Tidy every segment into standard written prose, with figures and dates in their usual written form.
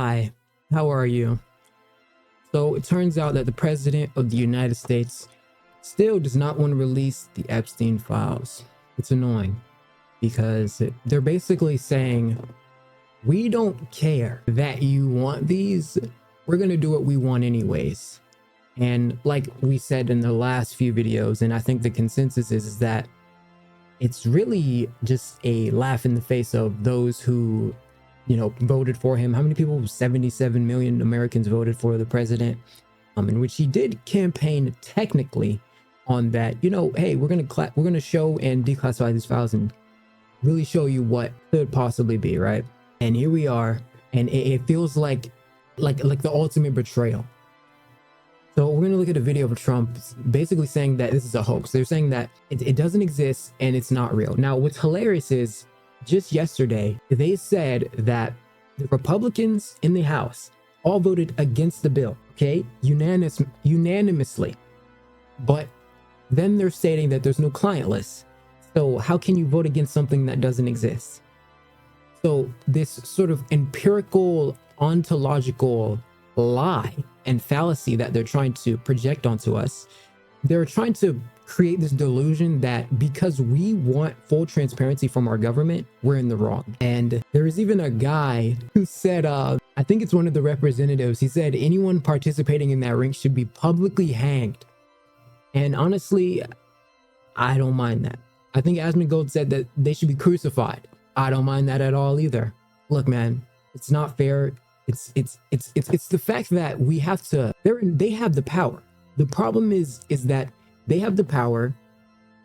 Hi, how are you? So it turns out that the president of the United States still does not want to release the Epstein files. It's annoying because they're basically saying, we don't care that you want these. We're going to do what we want anyways. And like we said in the last few videos, and I think the consensus is that it's really just a laugh in the face of those who voted for him. How many people? 77 million Americans voted for the president, in which he did campaign technically on that. Hey, we're gonna show and declassify these files and really show you what could possibly be, right? And here we are, and it feels like the ultimate betrayal. So we're going to look at a video of Trump basically saying that this is a hoax. They're saying that it doesn't exist and it's not real. Now, what's hilarious is just yesterday, they said that the Republicans in the House all voted against the bill, okay? Unanimously. But then they're stating that there's no client list. So how can you vote against something that doesn't exist? So this sort of empirical, ontological lie and fallacy that they're trying to project onto us, they're trying to create this delusion that because we want full transparency from our government, we're in the wrong. And there is even a guy who said, I think it's one of the representatives, he said anyone participating in that ring should be publicly hanged. And honestly, I don't mind that. I think Asmongold said that they should be crucified. I don't mind that at all either. Look, man, it's not fair. It's the fact that we have to, they have the power. The problem is that they have the power,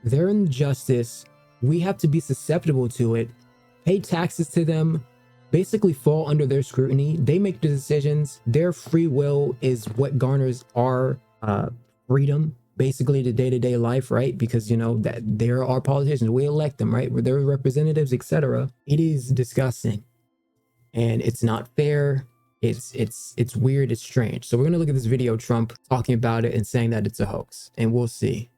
they're in justice, we have to be susceptible to it, pay taxes to them, basically fall under their scrutiny. They make the decisions. Their free will is what garners our freedom, basically the day-to-day life, right? Because that there are politicians, we elect them, right? They're representatives, etc. It is disgusting and it's not fair. It's weird, it's strange. So we're gonna look at this video, Trump talking about it and saying that it's a hoax, and we'll see.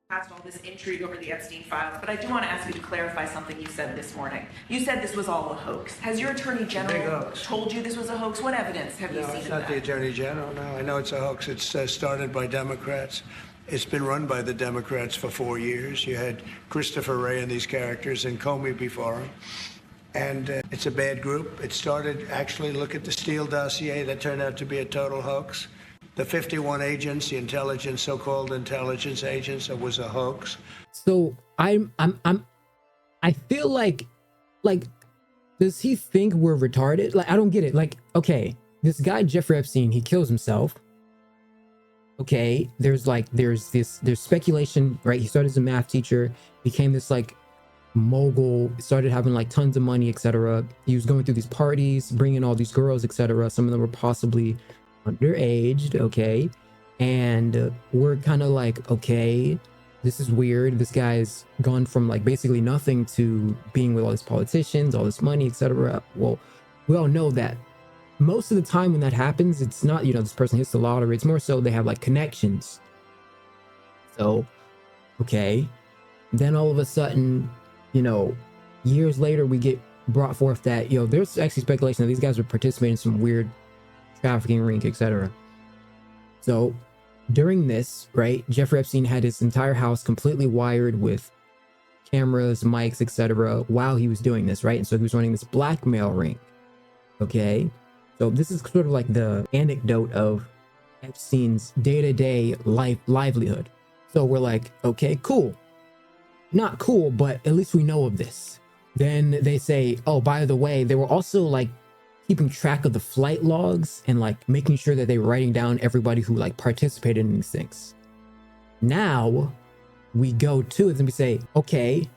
Past all this intrigue over the Epstein files, but I do want to ask you to clarify something you said this morning. You said this was all a hoax. Has your attorney general told you this was a hoax? What evidence have you seen? No, it's not the attorney general. No, I know it's a hoax. It's started by Democrats. It's been run by the Democrats for 4 years. You had Christopher Wray and these characters and Comey before him. And it's a bad group. It started, actually, look at the Steele dossier. That turned out to be a total hoax. The 51 agents, the so-called intelligence agents, it was a hoax. So I feel like, does he think we're retarded? Like, I don't get it. Like, okay, this guy, Jeffrey Epstein, he kills himself. Okay, there's speculation, right? He started as a math teacher, became this mogul, started having tons of money, etc. He was going through these parties, bringing all these girls, etc. Some of them were possibly underaged, okay? And we're kind of okay, this is weird. This guy's gone from basically nothing to being with all these politicians, all this money, etc. Well, we all know that most of the time when that happens, it's not, this person hits the lottery. It's more so they have connections. So, okay. Then all of a sudden, years later, we get brought forth that, there's actually speculation that these guys were participating in some weird trafficking ring, etc. So during this, right, Jeffrey Epstein had his entire house completely wired with cameras, mics, etc. while he was doing this, right? And so he was running this blackmail ring. Okay. So this is sort of the anecdote of Epstein's day-to-day livelihood. So we're okay, cool. Not cool, but at least we know of this. Then they say, oh, by the way, they were also keeping track of the flight logs and making sure that they were writing down everybody who participated in these things. Now we go to it and we say, okay,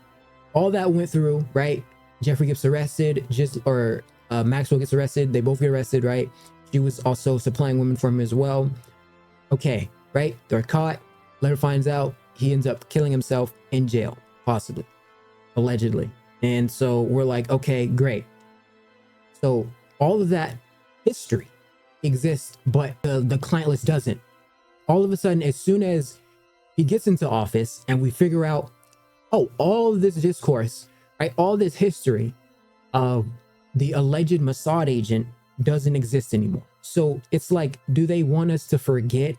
all that went through, right? Jeffrey gets arrested, Maxwell gets arrested. They both get arrested, right? She was also supplying women for him as well. Okay, right? They're caught. Later finds out he ends up killing himself in jail, possibly, allegedly. And so we're okay, great. So all of that history exists, but the client list doesn't. All of a sudden, as soon as he gets into office and we figure out, oh, all of this discourse, right? All this history of the alleged Mossad agent doesn't exist anymore. So it's like, do they want us to forget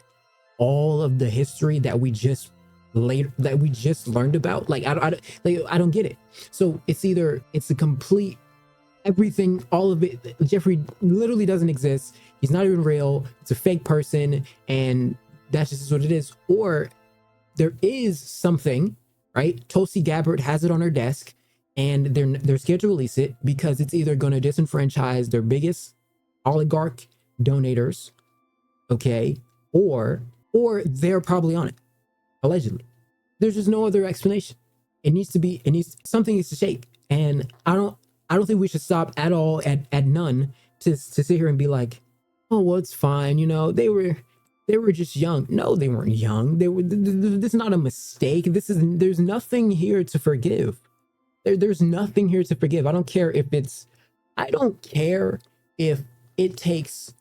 all of the history that we just learned about? Like, I don't get it. So it's either it's a complete everything, all of it. Jeffrey literally doesn't exist. He's not even real. It's a fake person, and that's just what it is. Or there is something, right? Tulsi Gabbard has it on her desk, and they're scared to release it because it's either going to disenfranchise their biggest oligarch donators, okay, or they're probably on it, allegedly. There's just no other explanation. Something needs to shake. And I don't think we should stop at all at none to sit here and be like, oh, well, it's fine, you know, they were just young. No, they weren't young. This is not a mistake. There's nothing here to forgive. There's nothing here to forgive. I don't care if it takes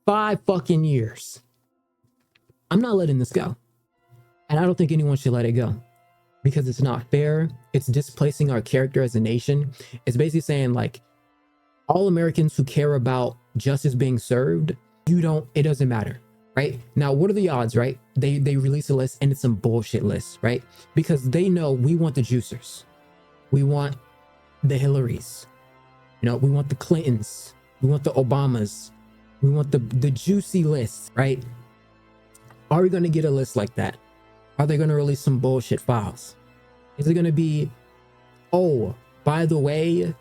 5 fucking years. I'm not letting this go. And I don't think anyone should let it go, because it's not fair. It's displacing our character as a nation. It's basically saying, like, all Americans who care about justice being served, it doesn't matter, right? Now, what are the odds, right? They release a list and it's some bullshit list, right? Because they know we want the juicers. We want the Hillarys. You know, we want the Clintons. We want the Obamas. We want the juicy list, right? Are we going to get a list like that? Are they going to release some bullshit files? Is it going to be, oh, by the way,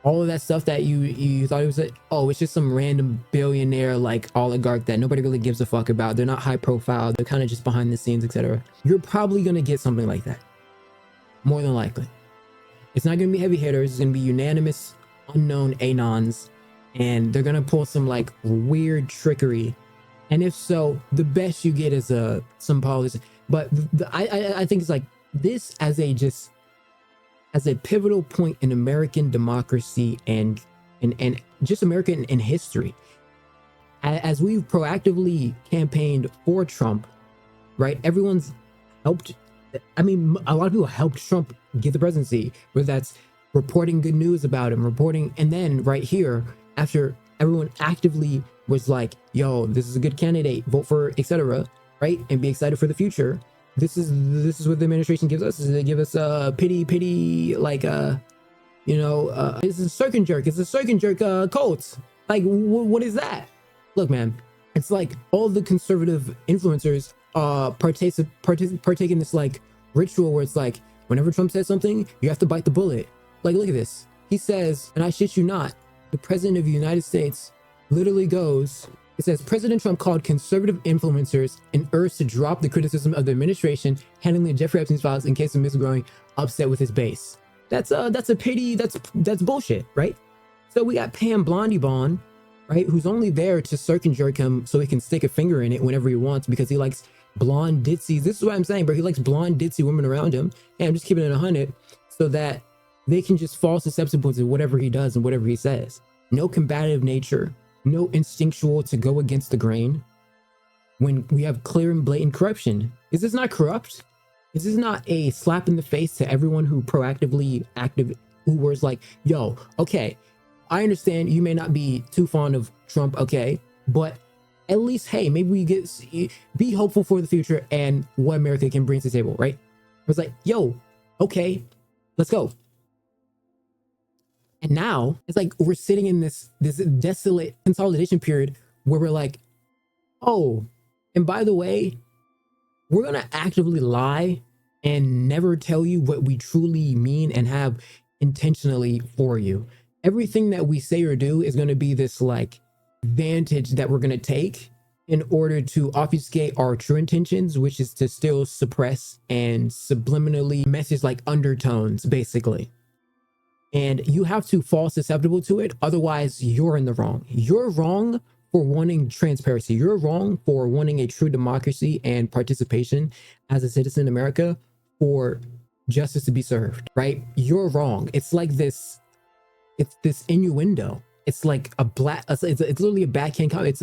all of that stuff that you thought it was, it's just some random billionaire, like, oligarch that nobody really gives a fuck about. They're not high profile. They're kind of just behind the scenes, etc. You're probably going to get something like that. More than likely. It's not going to be heavy hitters. It's going to be unanimous, unknown anons. And they're going to pull some, like, weird trickery. And if so, the best you get is some policy. But I think it's like this as a pivotal point in American democracy and just American in history. As we've proactively campaigned for Trump, right? Everyone's helped. I mean, a lot of people helped Trump get the presidency, whether that's reporting good news about him, and then right here, after everyone actively was like, yo, this is a good candidate, vote for, etc., right? And be excited for the future. This is what the administration gives us. They give us pity, like, it's a circun jerk. It's a circun jerk cult. Like, what is that? Look, man, it's like all the conservative influencers partake in this, like, ritual where it's like, whenever Trump says something, you have to bite the bullet. Like, look at this. He says, and I shit you not, the president of the United States literally goes, it says, President Trump called conservative influencers and urged to drop the criticism of the administration handling the Jeffrey Epstein's files in case of misgrowing, upset with his base. That's a pity. That's bullshit, right? So we got Pam Blondie Bond, right, who's only there to circun jerk him so he can stick a finger in it whenever he wants because he likes blonde ditzy. This is what I'm saying, bro. He likes blonde ditzy women around him. And I'm just keeping it 100 so that they can just fall susceptible to whatever he does and whatever he says. No combative nature. No instinctual to go against the grain when we have clear and blatant corruption. Is this not corrupt? Is this not a slap in the face to everyone who proactively who was like, yo, okay, I understand you may not be too fond of Trump, okay, but at least, hey, maybe we be hopeful for the future and what America can bring to the table, right? I was like, yo, okay, let's go. And now it's like we're sitting in this desolate consolidation period where we're like, oh, and by the way, we're going to actively lie and never tell you what we truly mean and have intentionally for you. Everything that we say or do is going to be this, like, vantage that we're going to take in order to obfuscate our true intentions, which is to still suppress and subliminally message, like, undertones, basically. And you have to fall susceptible to it. Otherwise, you're in the wrong. You're wrong for wanting transparency. You're wrong for wanting a true democracy and participation as a citizen in America for justice to be served, right? You're wrong. It's like this, it's this innuendo. It's like it's literally a backhand comment.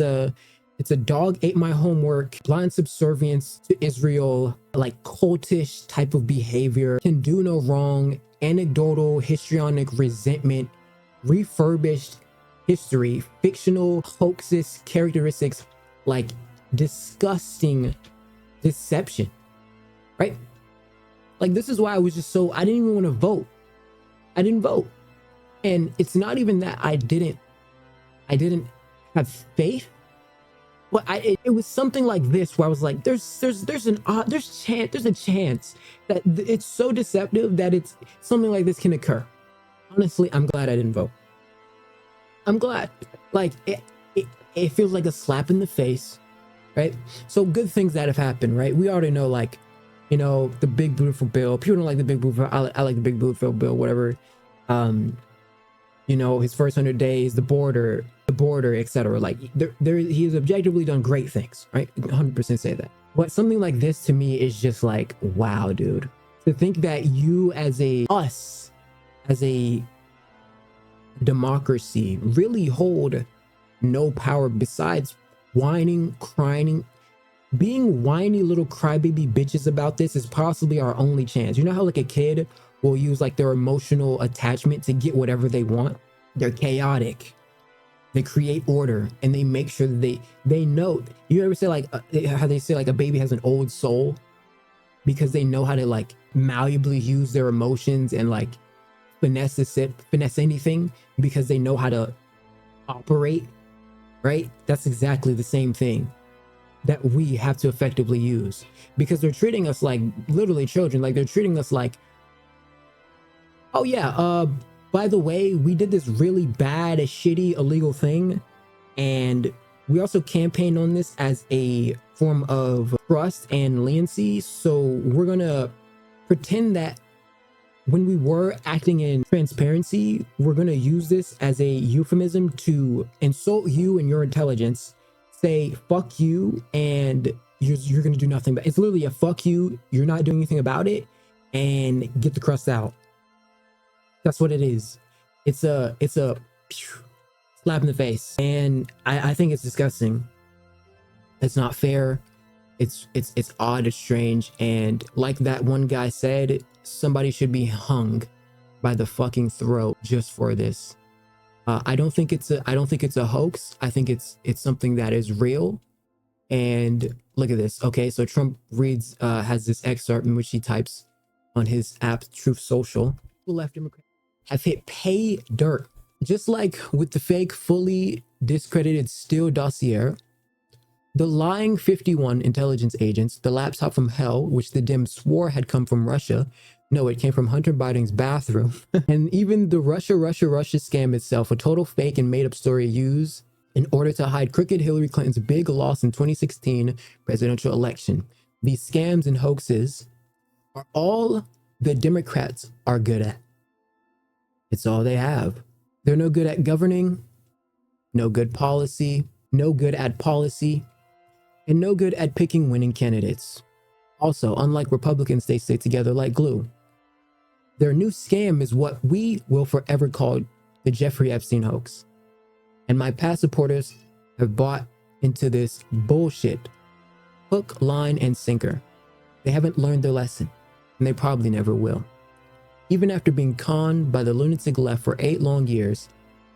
It's a dog ate my homework, blind subservience to Israel, like cultish type of behavior, can do no wrong, anecdotal, histrionic resentment, refurbished history, fictional hoaxes, characteristics, like disgusting deception, right? Like, this is why I was just so, I didn't even want to vote. I didn't vote. And it's not even that I didn't have faith. But it was something like this where I was like, there's a chance that it's so deceptive that it's something like this can occur. Honestly, I'm glad I didn't vote. I'm glad. Like, it feels like a slap in the face, right? So good things that have happened, right? We already know, like, you know, the big beautiful bill. People don't like the big beautiful. I like the big beautiful bill, whatever. You know, his first 100 days, the border, etc. Like, he has objectively done great things, right? 100% say that. But something like this to me is just like, wow, dude. To think that you as a democracy really hold no power besides whining, crying. Being whiny little crybaby bitches about this is possibly our only chance. You know how like a kid will use like their emotional attachment to get whatever they want? They're chaotic. They create order and they make sure that they know. You ever say like how they say like a baby has an old soul? Because they know how to like malleably use their emotions and like finesse anything because they know how to operate, right? That's exactly the same thing that we have to effectively use, because they're treating us like literally children. Like, they're treating us like, oh yeah, by the way, we did this really bad, shitty, illegal thing, and we also campaigned on this as a form of trust and leniency. So we're gonna pretend that when we were acting in transparency, we're gonna use this as a euphemism to insult you and your intelligence, say fuck you, and you're gonna do nothing. But it's literally a fuck you, you're not doing anything about it, and get the crust out. That's what it is. It's a slap in the face, and I think it's disgusting. It's not fair. It's odd. It's strange. And like that one guy said, somebody should be hung by the fucking throat just for this. I don't think it's a hoax. I think it's something that is real. And look at this. Okay, so Trump has this excerpt in which he types on his app Truth Social. The left Democrats have hit pay dirt, just like with the fake, fully discredited Steele dossier. The lying 51 intelligence agents, the laptop from hell, which the Dems swore had come from Russia. No, it came from Hunter Biden's bathroom. And even the Russia scam itself, a total fake and made up story used in order to hide crooked Hillary Clinton's big loss in 2016 presidential election. These scams and hoaxes are all the Democrats are good at. It's all they have. They're no good at governing, no good at policy, and no good at picking winning candidates. Also, unlike Republicans, they stay together like glue. Their new scam is what we will forever call the Jeffrey Epstein hoax. And my past supporters have bought into this bullshit, hook, line, and sinker. They haven't learned their lesson, and they probably never will. Even after being conned by the lunatic left for 8 long years,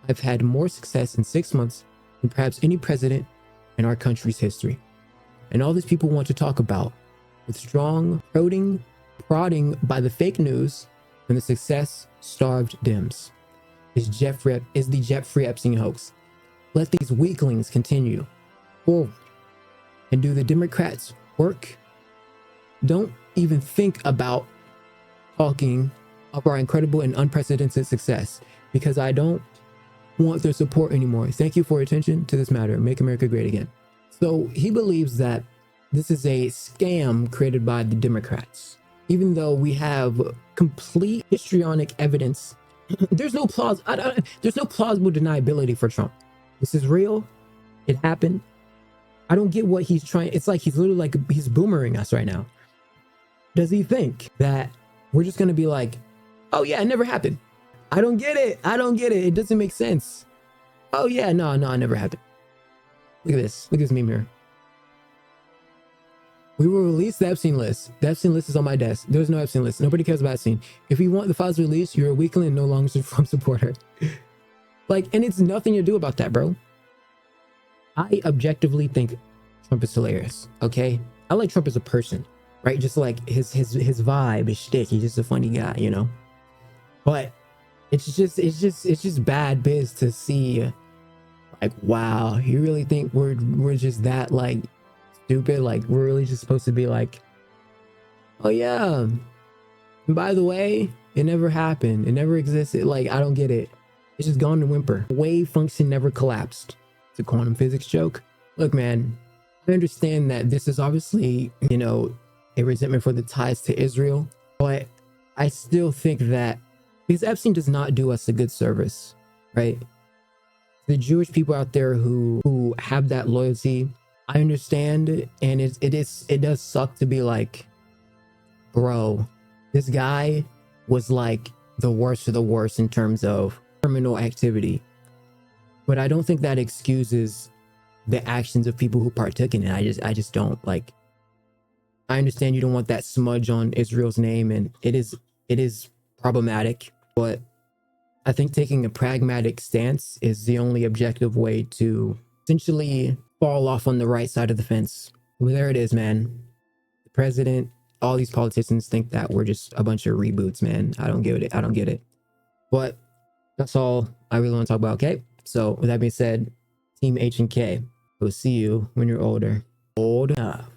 I've had more success in 6 months than perhaps any president in our country's history. And all these people want to talk about, with strong prodding by the fake news and the success-starved Dems, is the Jeffrey Epstein hoax. Let these weaklings continue forward. And do the Democrats work? Don't even think about talking of our incredible and unprecedented success, because I don't want their support anymore. Thank you for your attention to this matter. Make America great again. So he believes that this is a scam created by the Democrats, even though we have complete histrionic evidence. There's no plausible deniability for Trump. This is real. It happened. I don't get what he's trying. It's like he's literally like he's boomering us right now. Does he think that we're just going to be like, oh yeah, it never happened? I don't get it. It doesn't make sense. Oh yeah, no, it never happened. Look at this. Look at this meme here. We will release the Epstein list. The Epstein list is on my desk. There's no Epstein list. Nobody cares about Epstein. If you want the files released, you're a weakling and no longer a Trump supporter. Like, and it's nothing to do about that, bro. I objectively think Trump is hilarious. Okay, I like Trump as a person, right? Just like his vibe, his shtick. He's just a funny guy, you know. But it's just bad biz to see. Like, wow, you really think we're just that like stupid? Like, we're really just supposed to be like, oh yeah, and by the way, it never happened, it never existed. Like, I don't get it. It's just gone to whimper. Wave function never collapsed. It's a quantum physics joke. Look, man, I understand that this is obviously, you know, a resentment for the ties to Israel, but I still think that because Epstein does not do us a good service, right? The Jewish people out there who have that loyalty, I understand, and it does suck to be like, bro, this guy was like the worst of the worst in terms of criminal activity. But I don't think that excuses the actions of people who partook in it. I just don't like. I understand you don't want that smudge on Israel's name, and it is problematic, but I think taking a pragmatic stance is the only objective way to essentially fall off on the right side of the fence. Well, there it is, man. The president, all these politicians think that we're just a bunch of reboots, man. I don't get it. I don't get it. But that's all I really want to talk about. Okay. So with that being said, Team H and K. We'll see you when you're older. Old enough.